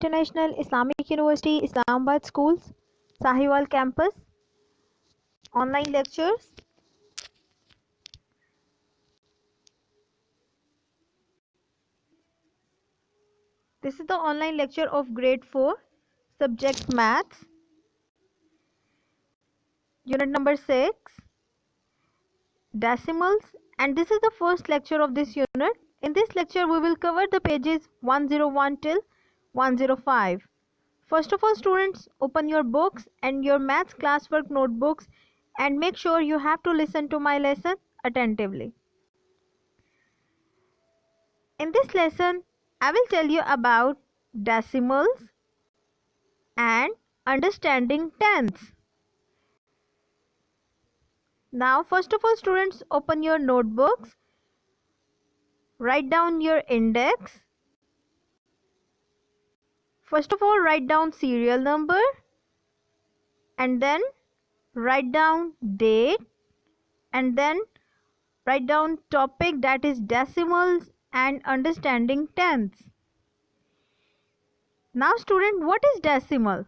International Islamic University, Islamabad Schools, Sahiwal Campus, online lectures. This is the online lecture of grade 4, subject maths, unit number 6, decimals, and this is the first lecture of this unit. In this lecture, we will cover the pages 101 till 105. First of all, students, open your books and your maths classwork notebooks and make sure you have to listen to my lesson attentively. In this lesson, I will tell you about decimals and understanding tenths. Now, first of all, students, open your notebooks, write down your index. First of all, write down serial number and then write down date and then write down topic, that is decimals and understanding tenths. Now, student, what is decimal?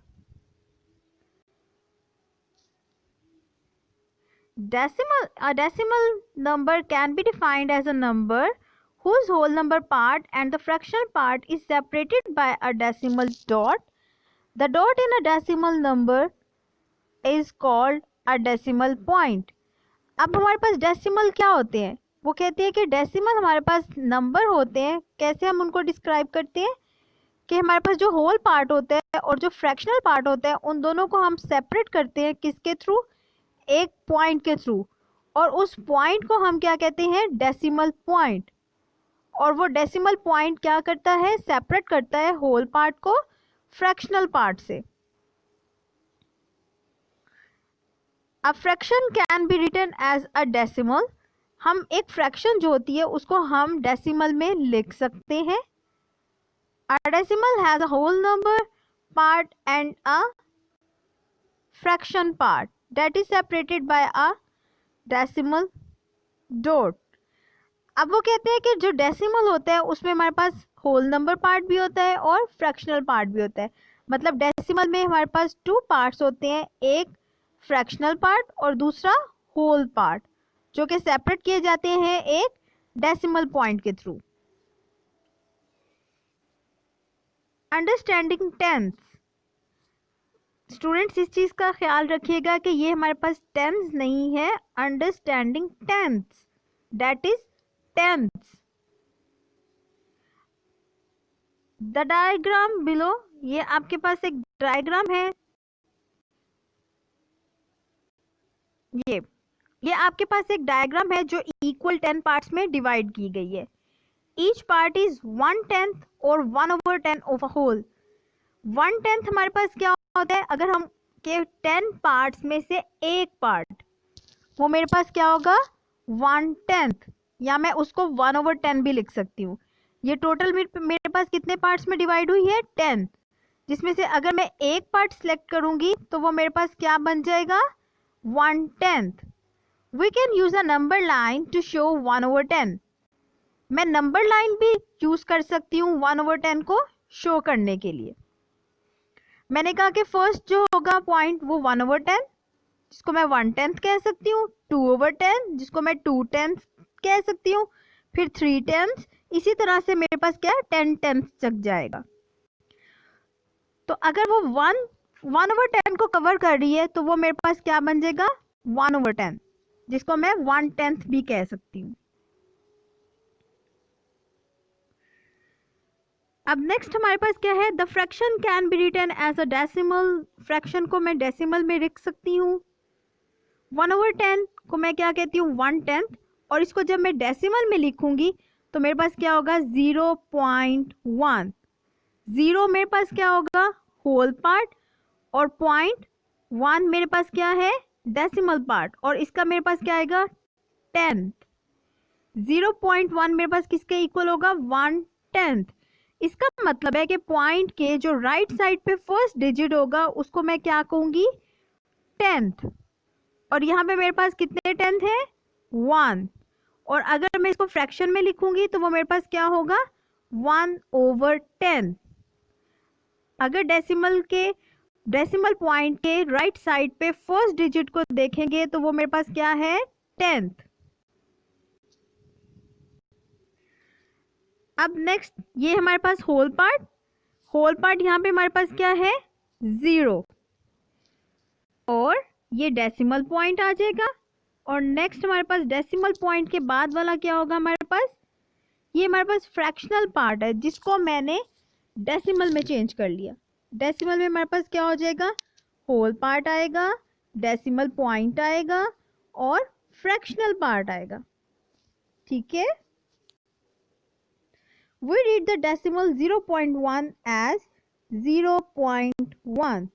A decimal number can be defined as a number whose whole number part and the fractional part is separated by a decimal dot. The dot in a decimal number is called a decimal point. अब हमारे पास decimal क्या होते हैं? वो कहते हैं कि decimal हमारे पास नंबर होते हैं. कैसे हम उनको डिस्क्राइब करते हैं कि हमारे पास जो होल पार्ट होता है और जो फ्रैक्शनल पार्ट होता है उन दोनों को हम सेपरेट करते हैं. किसके थ्रू? एक पॉइंट के थ्रू. और उस पॉइंट को हम क्या कहते हैं? Decimal point. और वो डेसिमल पॉइंट क्या करता है? सेपरेट करता है होल पार्ट को फ्रैक्शनल पार्ट से. A fraction can be written as a decimal. हम एक फ्रैक्शन जो होती है उसको हम डेसिमल में लिख सकते हैं. A decimal has a whole number part and a fraction part that is separated by a decimal dot. अब वो कहते हैं कि जो डेसिमल होता है उसमें हमारे पास होल नंबर पार्ट भी होता है और फ्रैक्शनल पार्ट भी होता है. मतलब डेसिमल में हमारे पास 2 पार्ट्स होते हैं, एक फ्रैक्शनल पार्ट और दूसरा होल पार्ट, जो कि सेपरेट किए जाते हैं एक डेसिमल पॉइंट के थ्रू. Understanding tense. स्टूडेंट्स, इस चीज का ख्याल रखिएगा कि ये हमारे पास टेंस नहीं है, understanding tense, that is tense. The diagram below, ये आपके पास एक डायग्राम है. ये आपके पास एक डायग्राम है जो इक्वल 10 पार्ट्स में डिवाइड की गई है. ईच पार्ट इज 1/10 और 1/10 ऑफ अ होल. 1/10 हमारे पास क्या होता है? अगर हम के 10 पार्ट्स में से एक पार्ट, वो मेरे पास क्या होगा? 1/10, या मैं उसको 1/10 भी लिख सकती हूँ. ये टोटल मेरे पास कितने पार्ट्स में डिवाइड हुई है? 10. जिसमें से अगर मैं एक पार्ट सिलेक्ट करूंगी तो वो मेरे पास क्या बन जाएगा? 1/10. We can use a number line to show 1/10. मैं नंबर लाइन भी यूज कर सकती हूँ 1/10 को शो करने के लिए. मैंने कहा कि फर्स्ट जो होगा पॉइंट वो 1/10, जिसको मैं 1/10 कह सकती हूँ. 2/10, जिसको मैं 2/10 कह सकती हूँ. फिर 3/10. इसी तरह से मेरे पास क्या है? 10/10 तक जाएगा. तो अगर वो 1/10 को कवर कर रही है तो वो मेरे पास क्या बन जाएगा? 1/10, जिसको मैं 1/10 भी कह सकती हूँ. अब नेक्स्ट हमारे पास क्या है? The fraction can be written as a decimal. Fraction को मैं डेसिमल में लिख सकती हूँ. 1/10 को मैं क्या कहती हूँ? 1/10. और इसको जब मैं डेसिमल में लिखूंगी तो मेरे पास क्या होगा? 0.1. 0 मेरे पास क्या होगा? Whole part. और 0.1 मेरे पास क्या है? Decimal part. और इसका मेरे पास क्या आएगा? 10. 0.1 मेरे पास किसके इक्वल होगा? 1/10. इसका मतलब है कि पॉइंट के जो राइट साइड पे फर्स्ट डिजिट होगा उसको मैं क्या कहूंगी? 10th. और यहाँ पे मेरे पास कितने 10th है? 1. और अगर मैं इसको फ्रैक्शन में लिखूंगी तो वो मेरे पास क्या होगा? 1/10. अगर डेसिमल पॉइंट के राइट साइड पे फर्स्ट डिजिट को देखेंगे तो वो मेरे पास क्या है, 10th। अब नेक्स्ट ये हमारे पास होल पार्ट यहाँ पे हमारे पास क्या है, 0, और ये डेसिमल पॉइंट आ जाएगा। और नेक्स्ट हमारे पास डेसिमल पॉइंट के बाद वाला क्या होगा हमारे पास, ये हमारे पास फ्रैक्शनल पार्ट है जिसको मैंने डेसिमल में चेंज कर लिया। डेसिमल में हमारे पास क्या हो जाएगा, होल पार्ट आएगा, डेसिमल पॉइंट आएगा और फ्रैक्शनल पार्ट आएगा। ठीक है, we read the decimal 0.1 as 0.1।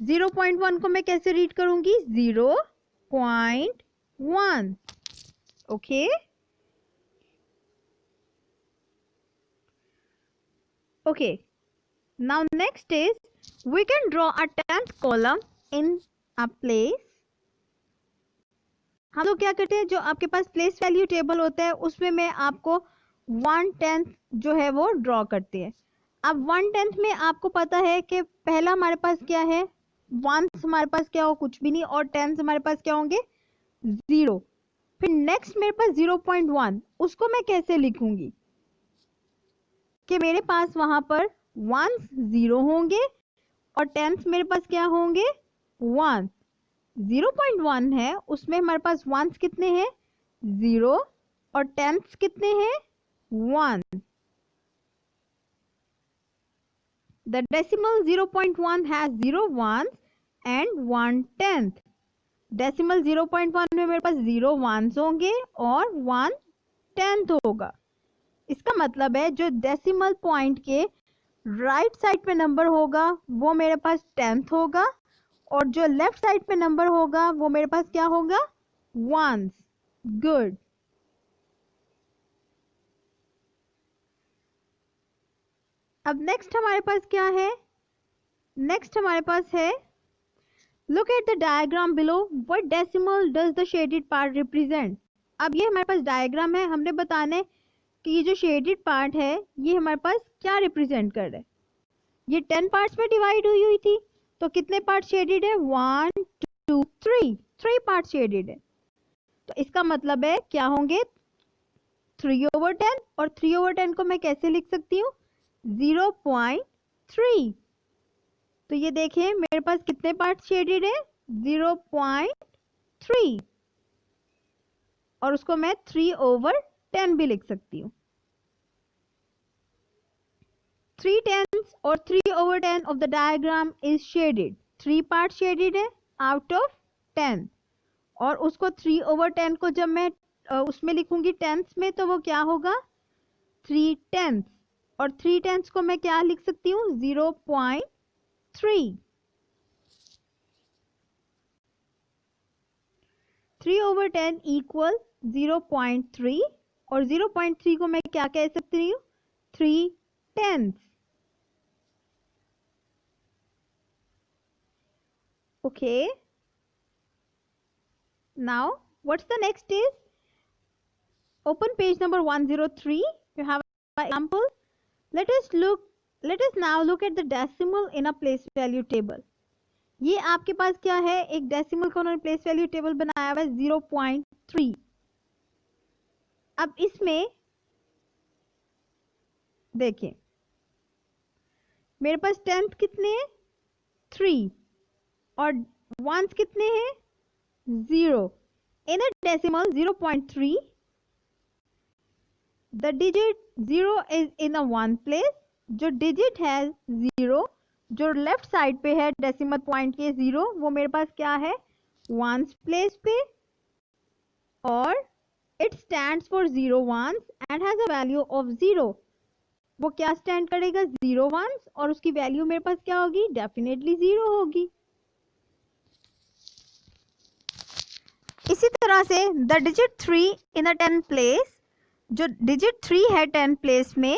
0.1 को मैं कैसे रीड करूंगी, 0.1। Okay, okay, now next is we can draw a 10th column in a place। हम लोग क्या करते हैं, जो आपके पास प्लेस वैल्यू टेबल होता है उसमें मैं आपको 1/10 जो है वो ड्रॉ करते हैं। अब 1/10 में आपको पता है कि पहला हमारे पास क्या है, वंस हमारे पास क्या हो, कुछ भी नहीं, और टेंस हमारे पास क्या होंगे, 0। फिर नेक्स्ट मेरे पास 0.1, उसको मैं कैसे लिखूंगी कि मेरे पास वहां पर वंस 0 होंगे और टेंस मेरे पास क्या होंगे, 1। 0.1 है, उसमें हमारे पास वंस कितने हैं, 0, और टेंस कितने हैं, 1। The decimal 0.1 has 0 ones and 1/10। Decimal 0.1 में मेरे पास 0 ones होंगे और 1/10 होगा। इसका मतलब है जो डेसिमल पॉइंट के राइट साइड पे नंबर होगा वो मेरे पास 10th होगा, और जो लेफ्ट साइड पे नंबर होगा वो मेरे पास क्या होगा, ones। गुड। अब नेक्स्ट हमारे पास क्या है, नेक्स्ट हमारे पास है, look at the diagram below, what decimal does the shaded part represent. अब ये हमारे पास डायग्राम है, हमने बताना है कि ये जो शेडेड पार्ट है ये हमारे पास क्या रिप्रेजेंट कर रहा है। ये 10 पार्ट्स में डिवाइड हुई थी, तो कितने पार्ट शेडेड है, 1 2 3 पार्ट शेडेड है। तो इसका मतलब है क्या होंगे, 3/10, और 3/10 को मैं कैसे लिख सकती हूँ, 0.3। तो ये देखिए मेरे पास कितने पार्ट शेडेड है, 0.3, और उसको मैं 3/10 भी लिख सकती हूँ। 3/10 और 3/10 of the diagram is shaded। 3 part shaded है आउट ऑफ 10, और उसको 3/10 को जब मैं उसमें लिखूंगी टेंस में तो वो क्या होगा, 3/10, और 3/10 को मैं क्या लिख सकती हूँ, 0.3। 3/10 इक्वल 0.3, और 0.3 को मैं क्या कह सकती हूँ, 3/10। Okay, now what's the next is, open page number 103, you have an example। let us now look at the decimal in a place value table। ये आपके पास क्या है, एक डेसिमल का उन्होंने प्लेस वैल्यू टेबल बनाया हुआ है 0.3। अब इसमें देखिए मेरे पास 10th कितने हैं, 3, और वंस कितने हैं, 0। In a decimal 0.3 the digit 0 is in a one place. जो डिजिट है 0 जो लेफ्ट साइड पे है डेसिमल पॉइंट के 0, वो मेरे पास क्या है, वंस प्लेस पे, और it stands for 0 ones and has a value of 0। वो क्या स्टैंड करेगा, 0 वंस, और उसकी वैल्यू मेरे पास क्या होगी, डेफिनेटली 0 होगी। इसी तरह से the digit 3 in a 10 place, जो डिजिट 3 है 10 प्लेस में,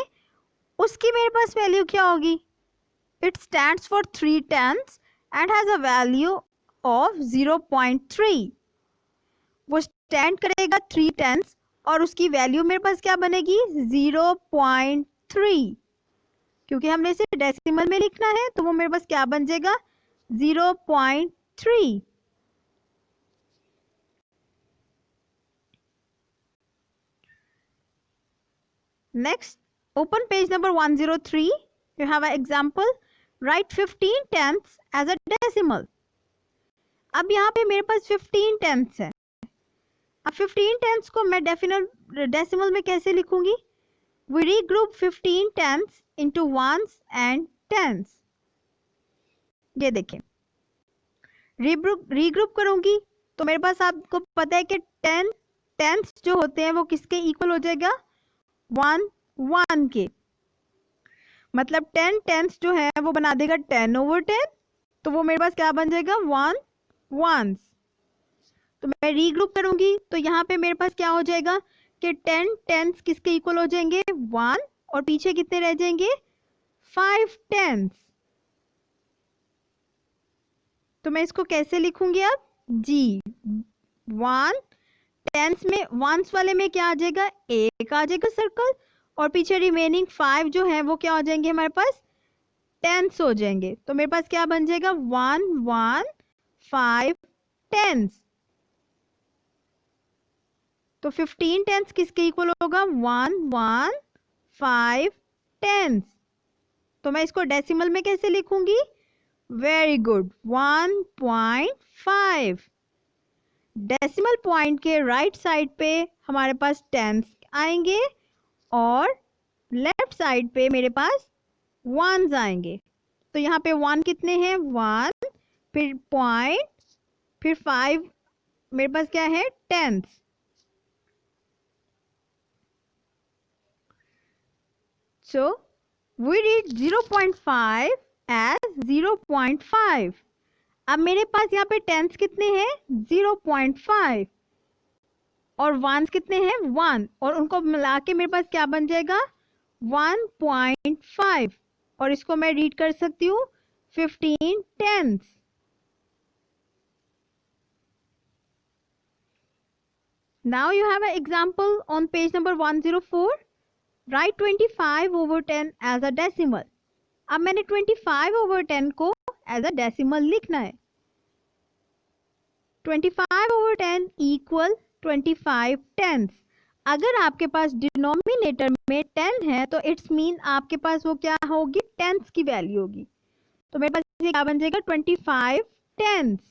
उसकी मेरे पास वैल्यू क्या होगी, it stands for 3/10 and has a value of 0.3। वो स्टैंड करेगा 3/10 और उसकी वैल्यू मेरे पास क्या बनेगी, 0.3। क्योंकि हमने इसे डेसिमल में लिखना है तो वो मेरे पास क्या बन जाएगा 0.3। Next, open page number 103. You have a example, right 15 tenths as a decimal. अब यहाँ पे मेरे पास 15 टेंथ्स है. अब 15 टेंथ्स को मैं डेसिमल में कैसे लिखूंगी? We regroup 15 tenths into ones and tenths. ये देखें, रीग्रुप करूंगी तो मेरे पास आपको पता है कि 10 टेंथ्स जो होते हैं वो किसके इक्वल हो जाएगा? 1 के. मतलब 10 टेंथ्स जो है वो बना देगा 10/10. तो वो मेरे पास क्या बन जाएगा? 1 ones. तो मैं रीग्रुप करूंगी तो यहाँ पे मेरे पास क्या हो जाएगा कि 10 टेंथ्स किसके इक्वल हो जाएंगे? 1. और पीछे कितने रह जाएंगे? 5 टेंथ्स. तो मैं इसको कैसे लिखूंगी अब? जी, 1 टेंथ्स में वंस वाले में क्या आ जाएगा? एक आ जाएगा सर्कल, और पीछे रिमेनिंग 5 जो है वो क्या हो जाएंगे? हमारे पास टेंथ्स हो जाएंगे. तो मेरे पास क्या बन जाएगा? 1 1 5 टेंथ्स. तो 15 टेंथ्स किसके इक्वल होगा? 1 1 5 टेंथ्स. तो मैं इसको डेसिमल में कैसे लिखूंगी? Very good, 1.5. डेसिमल पॉइंट के राइट साइड पे हमारे पास टेंथ्स आएंगे और लेफ्ट साइड पे मेरे पास वंस आएंगे. तो यहाँ पे 1 कितने हैं? 1, फिर पॉइंट, फिर 5, मेरे पास क्या है? टेंथ्स. So we read 0.5 as 0.5. अब मेरे पास यहाँ पे टेंथ्स कितने हैं? 0.5. और वंस कितने हैं? 1. और उनको मिला के मेरे पास क्या बन जाएगा? 1.5. और इसको मैं रीड कर सकती हूँ 15 टेंथ्स. Now you have an example on page number 104. Write 25/10 as a decimal. अब मैंने 25/10 को एज अ डेसिमल लिखना है. 25/10 इक्वल 25 टेंथ्स. अगर आपके पास डिनोमिनेटर में 10 है तो इट्स मीन आपके पास वो क्या होगी? टेंथ्स की वैल्यू होगी. तो मेरे पास ये क्या बन जाएगा? 25 टेंथ्स.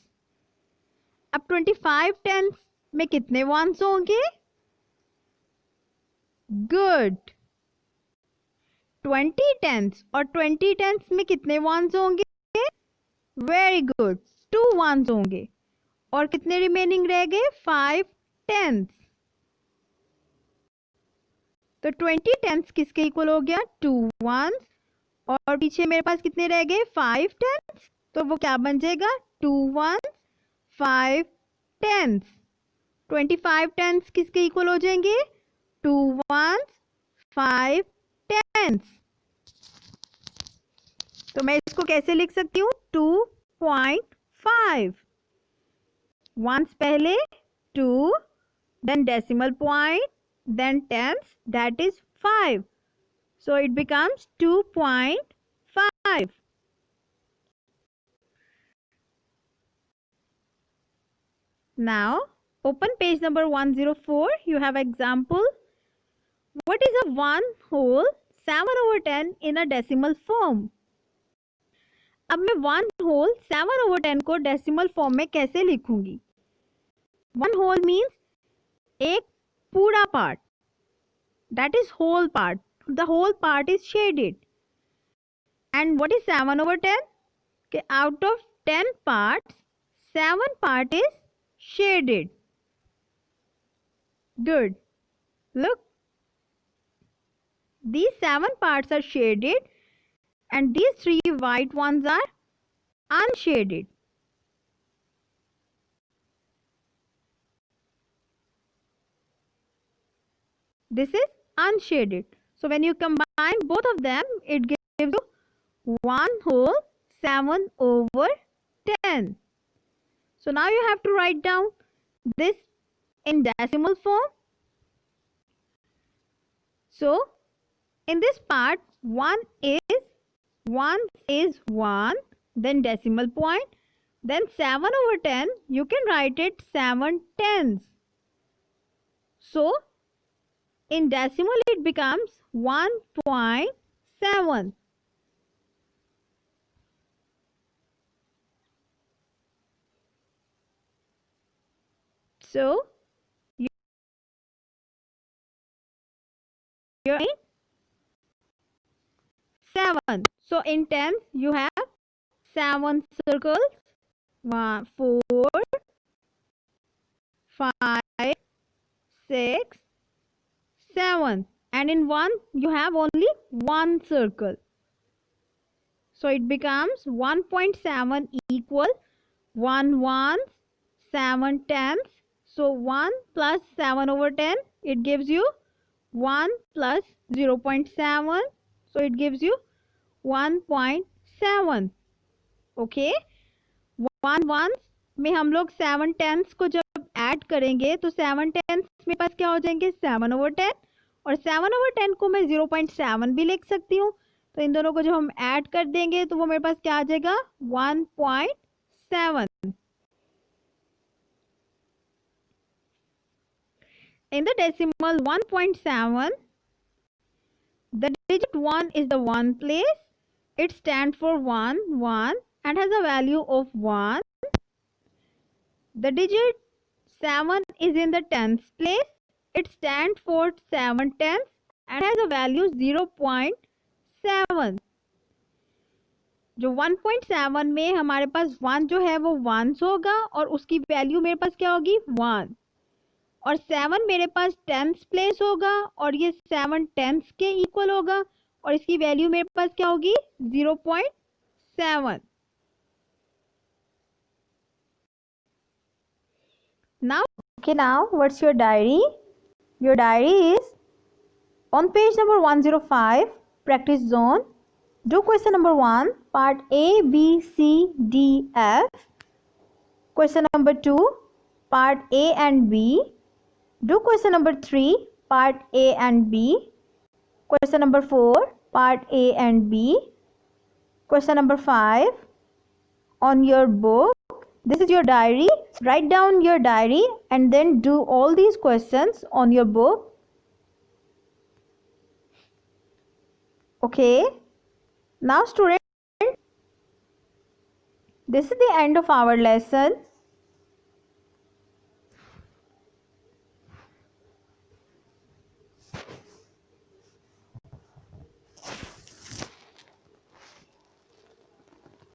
अब 25 टेंथ्स में कितने वंस होंगे? गुड, 20 टेंथ्स. और 20 टेंथ्स में कितने वंस होंगे? वेरी गुड, 2 वंस होंगे. और कितने रिमेनिंग रह गए? 5 टेंथ्स. तो 20 टेंथ्स किसके इक्वल हो गया? 2 वंस. और पीछे मेरे पास कितने रह गए? 5 टेंथ्स. तो वो क्या बन जाएगा? 2 वंस 5 टेंथ्स. 25 टेंथ्स किसके इक्वल हो जाएंगे? 2 वंस 5 टेंथ्स. तो मैं इसको कैसे लिख सकती हूँ? 2.5. वंस पहले, 2, then decimal point, then tenths, that is 5. So it becomes 2.5. Now open page number 104. You have example. What is a 1 whole 7/10 in a decimal form? अब मैं 1 whole 7/10 को डेसिमल फॉर्म में कैसे लिखूंगी? 1 whole means एक पूरा part. That is whole part. The whole part is shaded. And what is 7/10? Okay, out of 10 parts, 7 part is shaded. Good. Look, these 7 parts are shaded and these 3 white ones are unshaded. This is unshaded. So when you combine both of them, it gives you 1 whole 7/10. So now you have to write down this in decimal form. So In this part, 1 is 1, then decimal point, then 7/10, you can write it 7/10. So, in decimal it becomes 1.7. So, you're 7. So, in tens, you have 7 circles. 1, 4, 5, 6, 7. And in 1, you have only 1 circle. So, it becomes 1.7 equal 1 ones, 7 tens. So, 1 plus 7/10, it gives you 1 plus 0.7. So, it gives you 1.7. Okay, 1 ones में हम लोग 7 tense को जब add करेंगे तो 7 tense मेरे पास क्या हो जाएंगे 7/10, और 7/10 को मैं 0.7 भी लिख सकती हूँ। तो इन दोनों को जब हम ऐड कर देंगे तो वो मेरे पास क्या आ जाएगा 1.7. In the decimal 1.7, the digit 1 is the 1 place. It stands for 1, 1 and has a value of 1. The digit 7 is in the tens place. It stands for 7 tenths and has a value 0.7. जो 1.7 में हमारे पास 1 जो है वो once होगा और उसकी value मेरे पास क्या होगी 1, और 7 मेरे पास टेंस प्लेस होगा और ये 7 टेंस के इक्वल होगा और इसकी वैल्यू मेरे पास क्या होगी 0.7. Now what's your diary? Your diary is on page number 105, practice zone. Do question number 1, part A, B, C, D, F. Question number 2, part A and B. Do question number 3, part A and B. Question number 4, part A and B. Question number 5, on your book. This is your diary. Write down your diary and then do all these questions on your book. Okay. Now students, this is the end of our lesson.